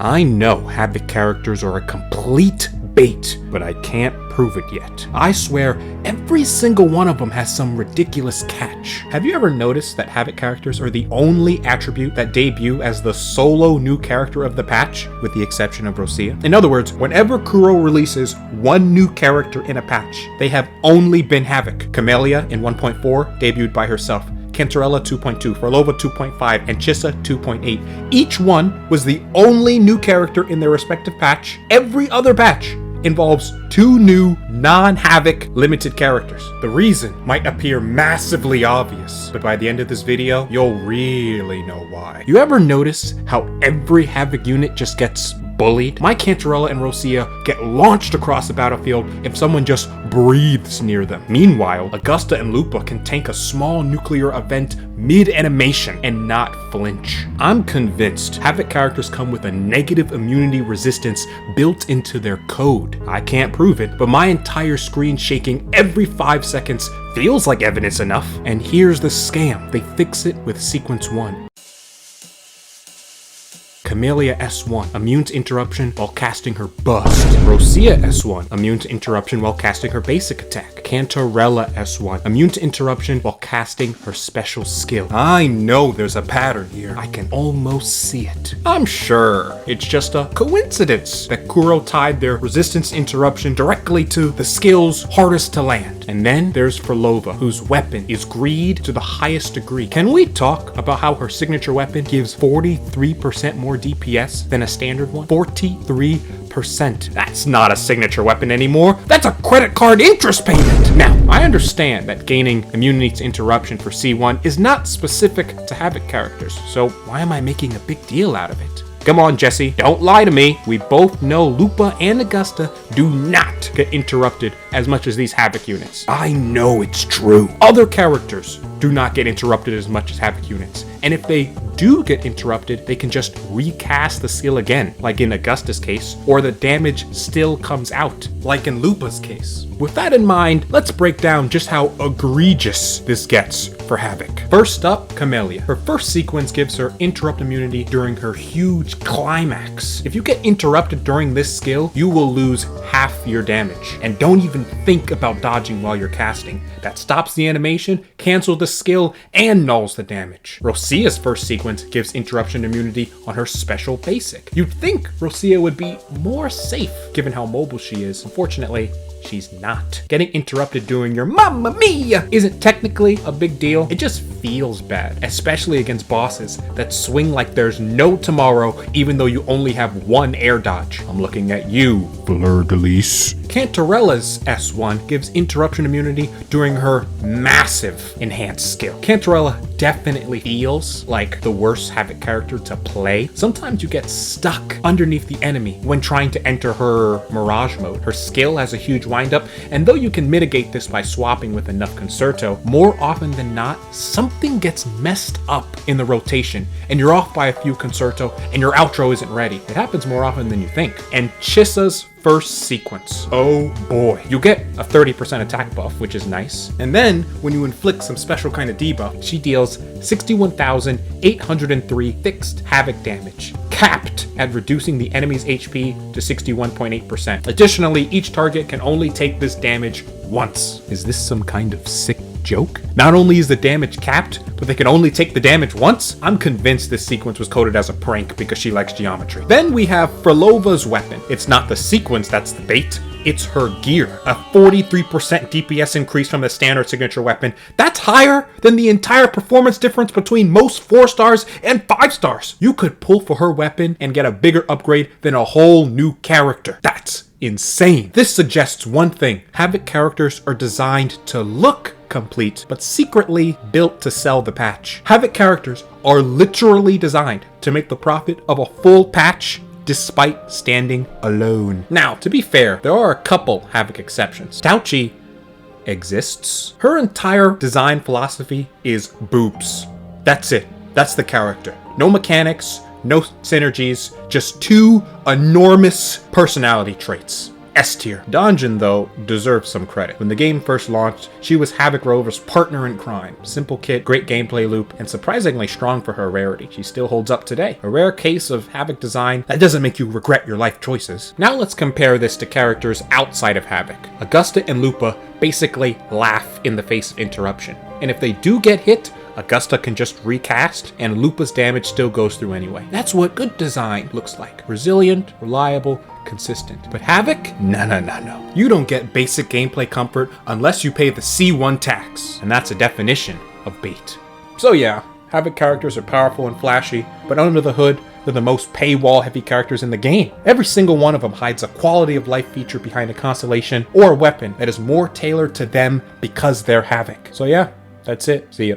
I know Havoc characters are a complete bait, but I can't prove it yet. I swear, every single one of them has some ridiculous catch. Have you ever noticed that Havoc characters are the only attribute that debut as the solo new character of the patch, with the exception of 𝒏𝒕𝒆? In other words, whenever Kuro releases one new character in a patch, they have only been Havoc. Camellia in 1.4 debuted by herself. 𝒏𝒕𝒆𝒔𝒕𝒊𝒏𝒈 2.2, 𝒏𝒏𝒕𝒆𝒔𝒕𝒊𝒏𝒈 2.5, and 𝒏𝒕𝒆𝒔 2.8. Each one was the only new character in their respective patch. Every other patch involves two new non-Havoc limited characters. The reason might appear massively obvious, but by the end of this video, you'll really know why. You ever notice how every Havoc unit just gets bullied? My 𝒏𝒕𝒊𝒏𝒈 and 𝒏𝒐𝒔 get launched across the battlefield if someone just breathes near them. Meanwhile, 𝒏𝒏𝒈 and 𝒏𝒏𝒈 can tank a small nuclear event mid-animation and not flinch. I'm convinced Havoc characters come with a negative immunity resistance built into their code. I can't prove it, but my entire screen shaking every 5 seconds feels like evidence enough. And here's the scam. They fix it with sequence 1. Camellia S1, immune to interruption while casting her bust. 𝒏𝒐𝒔 S1, immune to interruption while casting her basic attack. 𝒏𝒕𝒊𝒏𝒈 S1, immune to interruption while casting her special skill. I know there's a pattern here. I can almost see it. I'm sure it's just a coincidence that Kuro tied their resistance interruption directly to the skill's hardest to land. And then there's 𝒏𝒊𝒏𝒈, whose weapon is greed to the highest degree. Can we talk about how her signature weapon gives 43% more DPS than a standard one? 43%. That's not a signature weapon anymore. That's a credit card interest payment. Now, I understand that gaining immunity to interruption for C1 is not specific to Havoc characters, so why am I making a big deal out of it? Come on, Jesse, don't lie to me. We both know Lupa and Augusta do not get interrupted as much as these Havoc units. I know it's true. Other characters do not get interrupted as much as Havoc units. And if they do get interrupted, they can just recast the skill again, like in Augusta's case, or the damage still comes out, like in Lupa's case. With that in mind, let's break down just how egregious this gets for Havoc. First up, Camellia. Her first sequence gives her interrupt immunity during her huge climax. If you get interrupted during this skill, you will lose half your damage. And don't even think about dodging while you're casting. That stops the animation, cancels the skill, and nulls the damage. 𝒏𝒐𝒔's first sequence gives interruption immunity on her special basic. You'd think 𝒏𝒐𝒔 would be more safe given how mobile she is. Unfortunately, she's not. Getting interrupted during your Mamma Mia isn't technically a big deal. It just feels bad, especially against bosses that swing like there's no tomorrow, even though you only have one air dodge. I'm looking at you, 𝒏𝒕𝒊𝒏𝒈. 𝒏𝒕𝒊𝒏𝒈's S1 gives interruption immunity during her massive enhanced skill. 𝒏𝒕𝒊𝒏𝒈 definitely feels like the worst Havoc character to play. Sometimes you get stuck underneath the enemy when trying to enter her Mirage mode. Her skill has a huge windup, and though you can mitigate this by swapping with enough concerto, more often than not, something gets messed up in the rotation, and you're off by a few concerto, and your outro isn't ready. It happens more often than you think. And 𝒏𝒐𝒔's first sequence. Oh boy. You get a 30% attack buff, which is nice. And then, when you inflict some special kind of debuff, she deals 61,803 fixed Havoc damage, capped at reducing the enemy's HP to 61.8%. Additionally, each target can only take this damage once. Is this some kind of sick joke? Not only is the damage capped, but they can only take the damage once? I'm convinced this sequence was coded as a prank because she likes geometry. Then we have 𝒏𝒊𝒏𝒈's weapon. It's not the sequence that's the bait, it's her gear. A 43% DPS increase from the standard signature weapon. That's higher than the entire performance difference between most 4 stars and 5 stars. You could pull for her weapon and get a bigger upgrade than a whole new character. That's insane. This suggests one thing. Havoc characters are designed to look complete, but secretly built to sell the patch. Havoc characters are literally designed to make the profit of a full patch despite standing alone. Now, to be fair, there are a couple Havoc exceptions. 𝒐𝒕𝒊𝒏𝒈 exists. Her entire design philosophy is boobs. That's it. That's the character. No mechanics, no synergies, just 2 enormous personality traits. S tier. Donjin, though, deserves some credit. When the game first launched, she was Havoc Rover's partner in crime. Simple kit, great gameplay loop, and surprisingly strong for her rarity. She still holds up today. A rare case of Havoc design that doesn't make you regret your life choices. Now let's compare this to characters outside of Havoc. Augusta and Lupa basically laugh in the face of interruption. And if they do get hit, Augusta can just recast, and Lupa's damage still goes through anyway. That's what good design looks like. Resilient, reliable, consistent. But Havoc? No. You don't get basic gameplay comfort unless you pay the C1 tax. And that's a definition of bait. So yeah, Havoc characters are powerful and flashy, but under the hood, they're the most paywall-heavy characters in the game. Every single one of them hides a quality of life feature behind a constellation or a weapon that is more tailored to them because they're Havoc. So yeah, that's it. See ya.